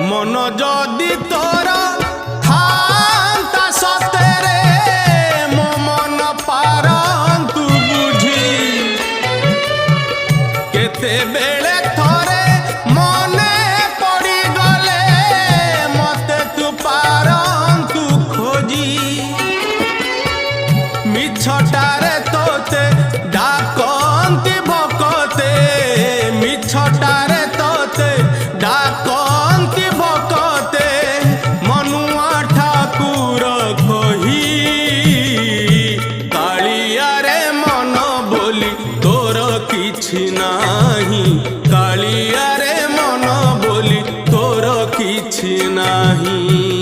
मन जदि तोर थांता सतेरे मो मन पारंतु बुझी केते बेले थोरे मने पड़ी गले मते तू पारंतु खोजी मिछटारे तोते डाकंती भकते मिछटारे तोते डाकंती भकते मनुआ ठाकुर कही कालिया रे मन बोली तोर किछि नाही कालिया रे मन बोली तोर किछि नाही।